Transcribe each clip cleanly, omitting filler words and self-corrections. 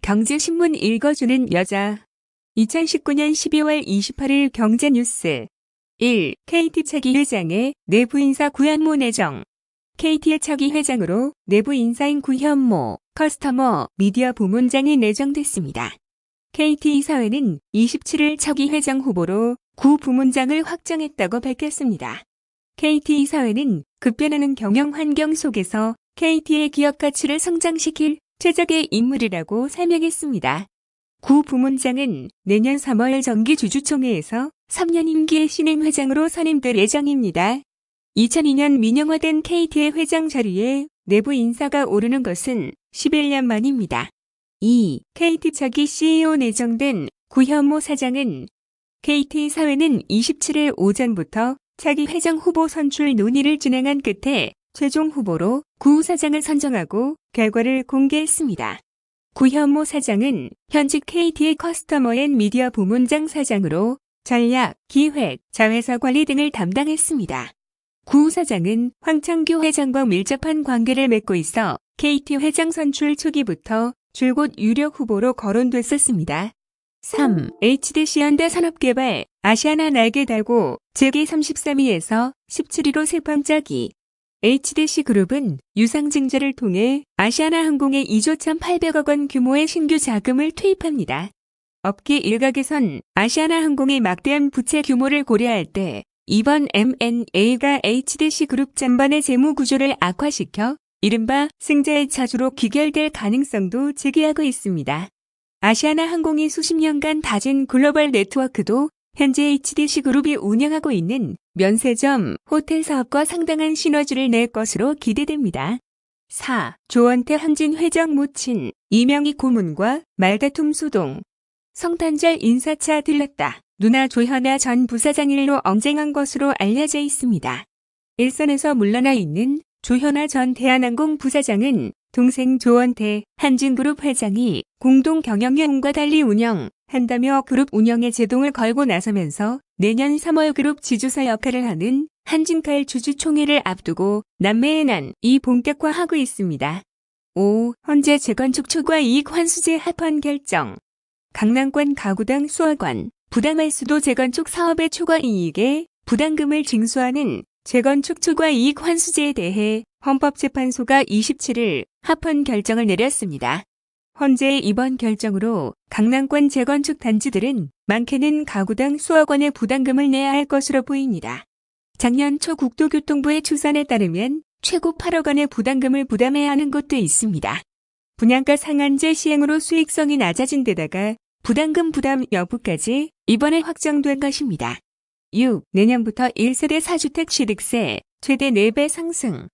경제신문 읽어주는 여자. 2019년 12월 28일 경제뉴스. 1. KT 차기 회장의 내부 인사 구현모 내정. KT의 차기 회장으로 내부 인사인 구현모 커스터머 미디어 부문장이 내정됐습니다. KT 이사회는 27일 차기 회장 후보로 구 부문장을 확정했다고 밝혔습니다. KT 이사회는 급변하는 경영 환경 속에서 KT의 기업 가치를 성장시킬 최적의 인물이라고 설명했습니다. 구 부문장은 내년 3월 정기 주주총회에서 3년 임기의 신임 회장으로 선임될 예정입니다. 2002년 민영화된 KT의 회장 자리에 내부 인사가 오르는 것은 11년 만입니다. 2. KT 차기 CEO 내정된 구현모 사장은 KT 사회는 27일 오전부터 차기 회장 후보 선출 논의를 진행한 끝에 최종 후보로 구 사장을 선정하고 결과를 공개했습니다. 구현모 사장은 현직 KT의 커스터머 앤 미디어 부문장 사장으로 전략, 기획, 자회사 관리 등을 담당했습니다. 구 사장은 황창규 회장과 밀접한 관계를 맺고 있어 KT 회장 선출 초기부터 줄곧 유력 후보로 거론됐었습니다. 3. HDC 현대산업개발 아시아나 날개 달고 재기 33위에서 17위로 세방짜기. HDC 그룹은 유상증자를 통해 아시아나항공에 2조 1,800억 원 규모의 신규 자금을 투입합니다. 업계 일각에선 아시아나항공의 막대한 부채 규모를 고려할 때 이번 M&A가 HDC 그룹 전반의 재무 구조를 악화시켜 이른바 승자의 차주로 귀결될 가능성도 제기하고 있습니다. 아시아나항공이 수십 년간 다진 글로벌 네트워크도 현재 HDC 그룹이 운영하고 있는 면세점, 호텔 사업과 상당한 시너지를 낼 것으로 기대됩니다. 4. 조원태 한진 회장 모친, 이명희 고문과 말다툼 소동. 성탄절 인사차 들렀다. 누나 조현아 전 부사장 일로 언쟁한 것으로 알려져 있습니다. 일선에서 물러나 있는 조현아 전 대한항공 부사장은 동생 조원태 한진그룹 회장이 공동 경영형과 달리 운영한다며 그룹 운영에 제동을 걸고 나서면서 내년 3월 그룹 지주사 역할을 하는 한진칼 주주총회를 앞두고 남매의 난이 본격화하고 있습니다. 5. 헌재 재건축 초과 이익 환수제 합헌 결정. 강남권 가구당 수억원 부담할 수도 재건축 사업의 초과 이익에 부담금을 징수하는 재건축 초과 이익 환수제에 대해 헌법재판소가 27일 합헌 결정을 내렸습니다. 헌재의 이번 결정으로 강남권 재건축 단지들은 많게는 가구당 수억 원의 부담금을 내야 할 것으로 보입니다. 작년 초 국토교통부의 추산에 따르면 최고 8억 원의 부담금을 부담해야 하는 곳도 있습니다. 분양가 상한제 시행으로 수익성이 낮아진 데다가 부담금 부담 여부까지 이번에 확정된 것입니다. 6. 내년부터 1세대 4주택 취득세 최대 4배 상승.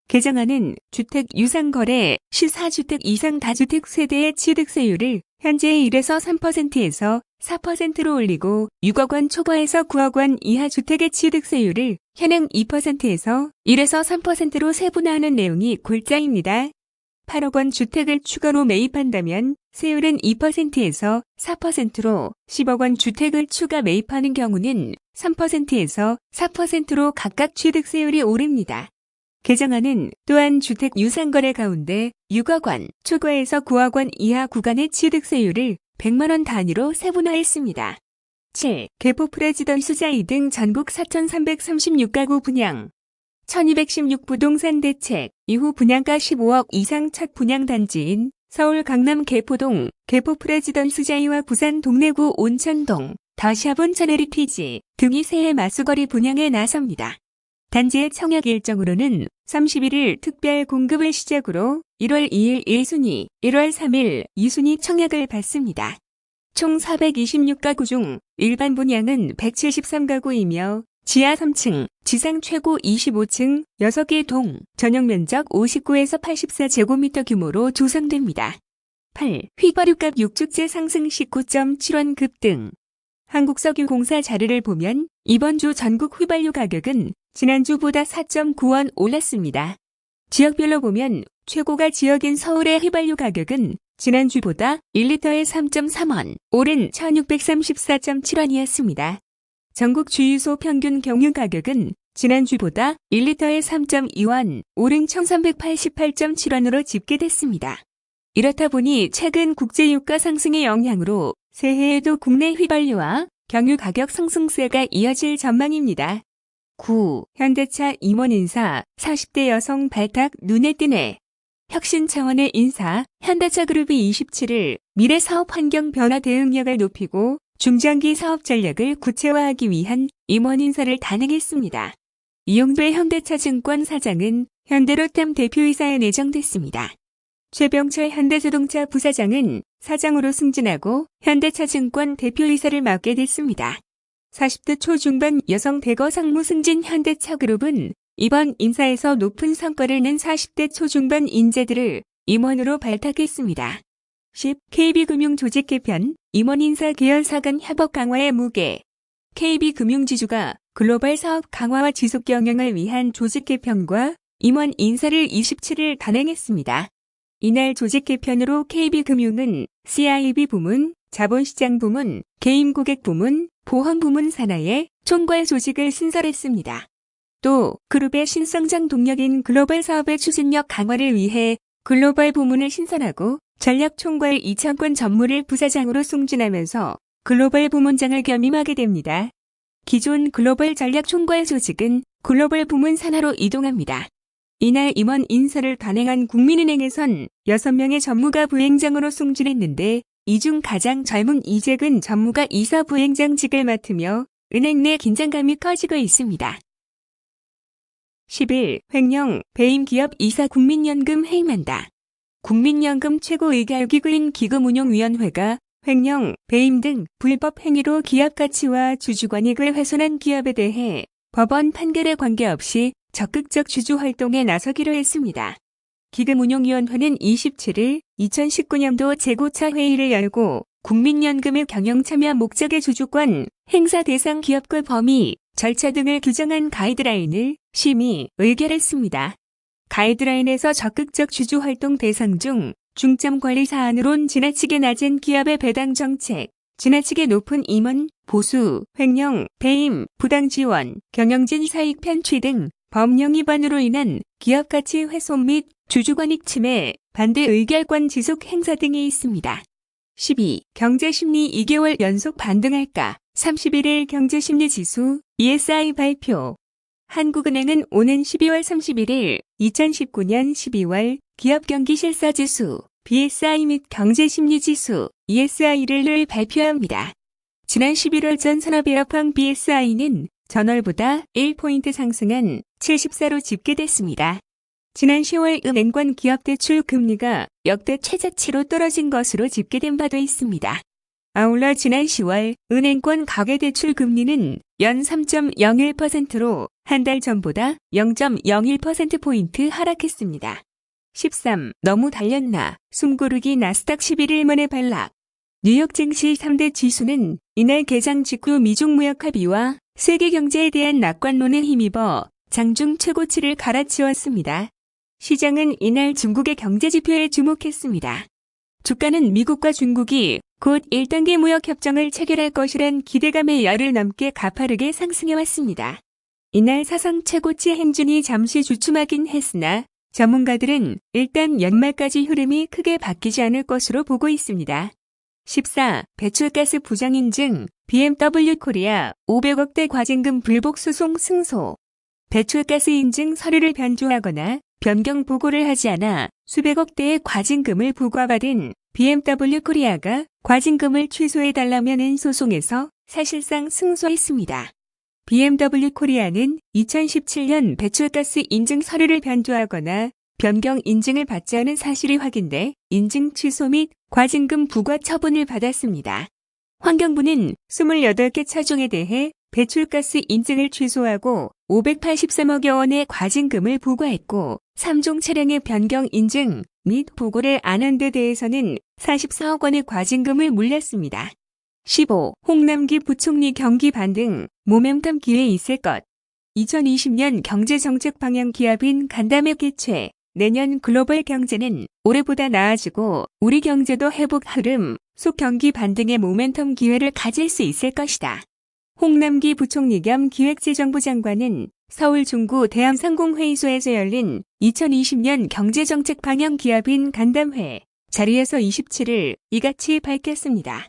개정안은 주택 유상거래 시 4주택 이상 다주택 세대의 취득세율을 현재의 1에서 3%에서 4%로 올리고 6억 원 초과에서 9억 원 이하 주택의 취득세율을 현행 2%에서 1에서 3%로 세분화하는 내용이 골자입니다. 8억 원 주택을 추가로 매입한다면 세율은 2%에서 4%로 10억 원 주택을 추가 매입하는 경우는 3%에서 4%로 각각 취득세율이 오릅니다. 개정안은 또한 주택 유상거래 가운데 6억 원 초과에서 9억 원 이하 구간의 취득세율을 100만 원 단위로 세분화했습니다. 7. 개포 프레지던스 자이 등 전국 4,336가구 분양. 1216 부동산 대책 이후 분양가 15억 이상 첫 분양단지인 서울 강남 개포동 개포 프레지던스 자이와 부산 동래구 온천동 더샵 온천헤리티지 등이 새해 마수거리 분양에 나섭니다. 단지의 청약 일정으로는 31일 특별 공급을 시작으로 1월 2일 1순위, 1월 3일 2순위 청약을 받습니다. 총 426가구 중 일반 분양은 173가구이며 지하 3층, 지상 최고 25층, 6개 동, 전용 면적 59에서 84제곱미터 규모로 조성됩니다. 8. 휘발유값 6주째 상승 19.7원 급등. 한국석유공사 자료를 보면 이번 주 전국 휘발유 가격은 지난주보다 4.9원 올랐습니다. 지역별로 보면 최고가 지역인 서울의 휘발유 가격은 지난주보다 1리터에 3.3원, 오른 1634.7원이었습니다. 전국 주유소 평균 경유 가격은 지난주보다 1리터에 3.2원, 오른 1388.7원으로 집계됐습니다. 이렇다 보니 최근 국제유가 상승의 영향으로 새해에도 국내 휘발유와 경유 가격 상승세가 이어질 전망입니다. 9. 현대차 임원 인사 40대 여성 발탁 눈에 띄네. 혁신 차원의 인사 현대차그룹이 27일 미래 사업 환경 변화 대응력을 높이고 중장기 사업 전략을 구체화하기 위한 임원 인사를 단행했습니다. 이용배 현대차증권 사장은 현대로템 대표이사에 내정됐습니다. 최병철 현대자동차 부사장은 사장으로 승진하고 현대차증권 대표이사를 맡게 됐습니다. 40대 초중반 여성 대거 상무 승진 현대차그룹은 이번 인사에서 높은 성과를 낸 40대 초중반 인재들을 임원으로 발탁했습니다. 10. KB금융 조직 개편, 임원 인사 계열사 간 협업 강화의 무게. KB금융지주가 글로벌 사업 강화와 지속 경영을 위한 조직 개편과 임원 인사를 27일 단행했습니다. 이날 조직 개편으로 KB금융은 CIB 부문, 자본시장 부문, 개인고객 부문, 보험 부문 산하의 총괄 조직을 신설했습니다. 또 그룹의 신성장 동력인 글로벌 사업의 추진력 강화를 위해 글로벌 부문을 신설하고 전략 총괄 이창권 전무를 부사장으로 승진하면서 글로벌 부문장을 겸임하게 됩니다. 기존 글로벌 전략 총괄 조직은 글로벌 부문 산하로 이동합니다. 이날 임원 인사를 단행한 국민은행에선 6명의 전무가 부행장으로 승진했는데 이 중 가장 젊은 이재근 전무가 이사 부행장직을 맡으며 은행 내 긴장감이 커지고 있습니다. 10일 횡령 배임 기업 이사 국민연금 해임한다. 국민연금 최고의결기구인 기금운용위원회가 횡령, 배임 등 불법 행위로 기업 가치와 주주권익을 훼손한 기업에 대해 법원 판결에 관계없이 적극적 주주 활동에 나서기로 했습니다. 기금운용위원회는 27일 2019년도 재고차 회의를 열고 국민연금의 경영 참여 목적의 주주권, 행사 대상 기업과 범위, 절차 등을 규정한 가이드라인을 심의, 의결했습니다. 가이드라인에서 적극적 주주 활동 대상 중 중점 관리 사안으론 지나치게 낮은 기업의 배당 정책, 지나치게 높은 임원, 보수, 횡령, 배임, 부당 지원, 경영진 사익 편취 등 법령 위반으로 인한 기업 가치 훼손 및 주주권익 침해, 반대 의결권 지속 행사 등이 있습니다. 12. 경제심리 2개월 연속 반등할까? 31일 경제심리지수 ESI 발표. 한국은행은 오는 12월 31일 2019년 12월 기업경기실사지수 BSI 및 경제심리지수 ESI를 발표합니다. 지난 11월 전 산업인업황 BSI는 전월보다 1포인트 상승한 74로 집계됐습니다. 지난 10월 은행권 기업대출 금리가 역대 최저치로 떨어진 것으로 집계된 바도 있습니다. 아울러 지난 10월 은행권 가계대출 금리는 연 3.01%로 한 달 전보다 0.01%포인트 하락했습니다. 13. 너무 달렸나? 숨고르기 나스닥 11일 만에 반락. 뉴욕 증시 3대 지수는 이날 개장 직후 미중 무역 합의와 세계 경제에 대한 낙관론에 힘입어 장중 최고치를 갈아치웠습니다. 시장은 이날 중국의 경제 지표에 주목했습니다. 주가는 미국과 중국이 곧 1단계 무역 협정을 체결할 것이란 기대감에 열흘 넘게 가파르게 상승해왔습니다. 이날 사상 최고치 행진이 잠시 주춤하긴 했으나 전문가들은 일단 연말까지 흐름이 크게 바뀌지 않을 것으로 보고 있습니다. 14. 배출가스 부정 인증 BMW 코리아 500억대 과징금 불복 소송 승소. 배출가스 인증 서류를 변조하거나 변경 보고를 하지 않아 수백억 대의 과징금을 부과받은 BMW 코리아가 과징금을 취소해달라면은 소송에서 사실상 승소했습니다. BMW 코리아는 2017년 배출가스 인증 서류를 변조하거나 변경 인증을 받지 않은 사실이 확인돼 인증 취소 및 과징금 부과 처분을 받았습니다. 환경부는 28개 차종에 대해 배출가스 인증을 취소하고 583억여 원의 과징금을 부과했고 3종 차량의 변경 인증 및 보고를 안 한 데 대해서는 44억 원의 과징금을 물렸습니다. 15. 홍남기 부총리 경기 반등, 모멘텀 기회 있을 것. 2020년 경제정책 방향 기합인 간담회 개최. 내년 글로벌 경제는 올해보다 나아지고 우리 경제도 회복 흐름, 속 경기 반등의 모멘텀 기회를 가질 수 있을 것이다. 홍남기 부총리 겸 기획재정부 장관은 서울 중구 대암상공회의소에서 열린 2020년 경제정책 방향 기합인 간담회 자리에서 27일 이같이 밝혔습니다.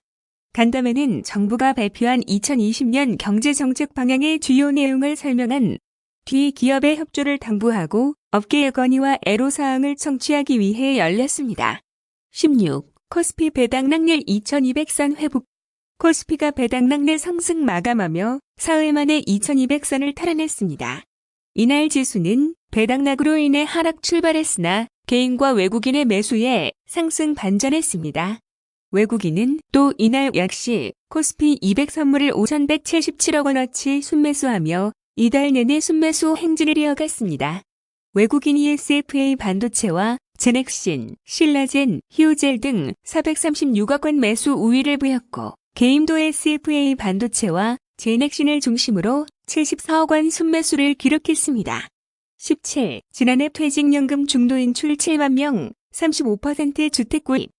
간담회는 정부가 발표한 2020년 경제정책 방향의 주요 내용을 설명한 뒤 기업의 협조를 당부하고 업계의 건의와 애로사항을 청취하기 위해 열렸습니다. 16. 코스피 배당락률 2200선 회복. 코스피가 배당락률 상승 마감하며 사흘 만에 2200선을 탈환했습니다. 이날 지수는 배당락으로 인해 하락 출발했으나 개인과 외국인의 매수에 상승 반전했습니다. 외국인은 또 이날 역시 코스피 200 선물을 5,177억 원어치 순매수하며 이달 내내 순매수 행진을 이어갔습니다. 외국인 ESFA 반도체와 제넥신, 신라젠, 히오젤 등 436억 원 매수 우위를 보였고 개인도 SFA 반도체와 제넥신을 중심으로 74억 원 순매수를 기록했습니다. 17. 지난해 퇴직연금 중도인출 7만 명, 35% 주택 구입.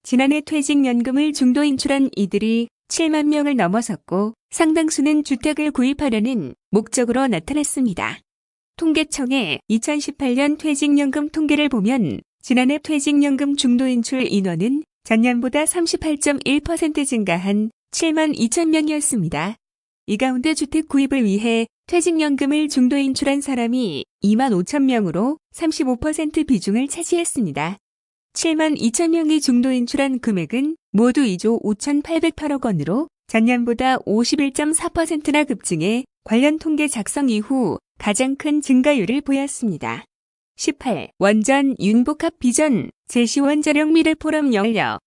지난해 퇴직연금을 중도인출한 이들이 7만 명을 넘어섰고 상당수는 주택을 구입하려는 목적으로 나타났습니다. 통계청의 2018년 퇴직연금 통계를 보면 지난해 퇴직연금 중도인출 인원은 전년보다 38.1% 증가한 7만 2천 명이었습니다. 이 가운데 주택 구입을 위해 퇴직연금을 중도인출한 사람이 2만 5천 명으로 35% 비중을 차지했습니다. 7만 2천 명이 중도인출한 금액은 모두 2조 5,808억 원으로 전년보다 51.4%나 급증해 관련 통계 작성 이후 가장 큰 증가율을 보였습니다. 18. 원전 윤복합 비전 제시원자력 미래 포럼 열려.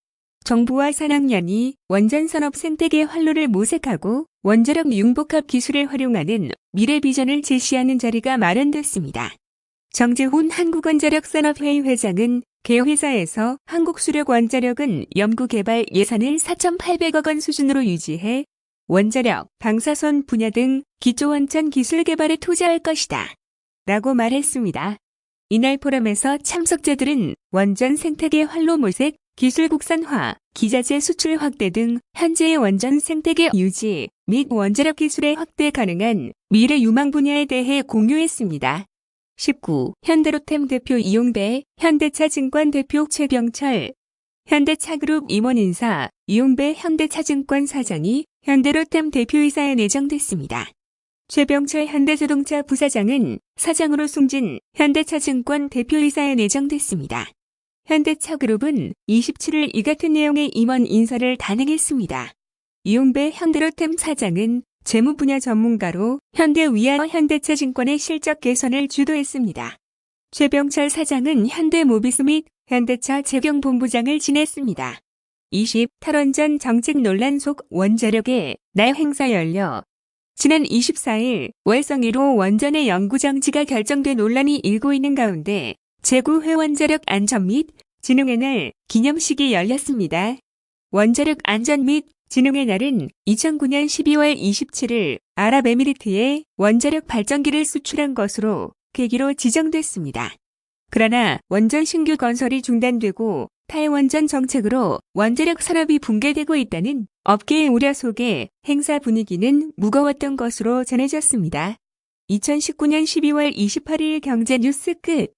정부와 산학연이 원전 산업 생태계 활로를 모색하고 원자력 융복합 기술을 활용하는 미래 비전을 제시하는 자리가 마련됐습니다. 정재훈 한국원자력산업회의 회장은 개회사에서 한국수력원자력은 연구개발 예산을 4,800억 원 수준으로 유지해 원자력, 방사선 분야 등 기초원천 기술 개발에 투자할 것이다. 라고 말했습니다. 이날 포럼에서 참석자들은 원전 생태계 활로 모색, 기술 국산화, 기자재 수출 확대 등 현재의 원전 생태계 유지 및 원자력 기술의 확대 가능한 미래 유망 분야에 대해 공유했습니다. 19. 현대로템 대표 이용배, 현대차증권 대표 최병철. 현대차그룹 임원 인사, 이용배 현대차증권 사장이 현대로템 대표이사에 내정됐습니다. 최병철 현대자동차 부사장은 사장으로 승진 현대차증권 대표이사에 내정됐습니다. 현대차그룹은 27일 이 같은 내용의 임원 인사를 단행했습니다. 이용배 현대로템 사장은 재무 분야 전문가로 현대위아 현대차증권의 실적 개선을 주도했습니다. 최병철 사장은 현대모비스 및 현대차 재경본부장을 지냈습니다. 20. 탈원전 정책 논란 속 원자력의 날 행사 열려. 지난 24일 월성 1호 원전의 영구정지가 결정돼 논란이 일고 있는 가운데 제9회 원자력 안전 및 진흥의 날 기념식이 열렸습니다. 원자력 안전 및 진흥의 날은 2009년 12월 27일 아랍에미리트에 원자력 발전기를 수출한 것으로 계기로 지정됐습니다. 그러나 원전 신규 건설이 중단되고 탈원전 정책으로 원자력 산업이 붕괴되고 있다는 업계의 우려 속에 행사 분위기는 무거웠던 것으로 전해졌습니다. 2019년 12월 28일 경제뉴스 끝.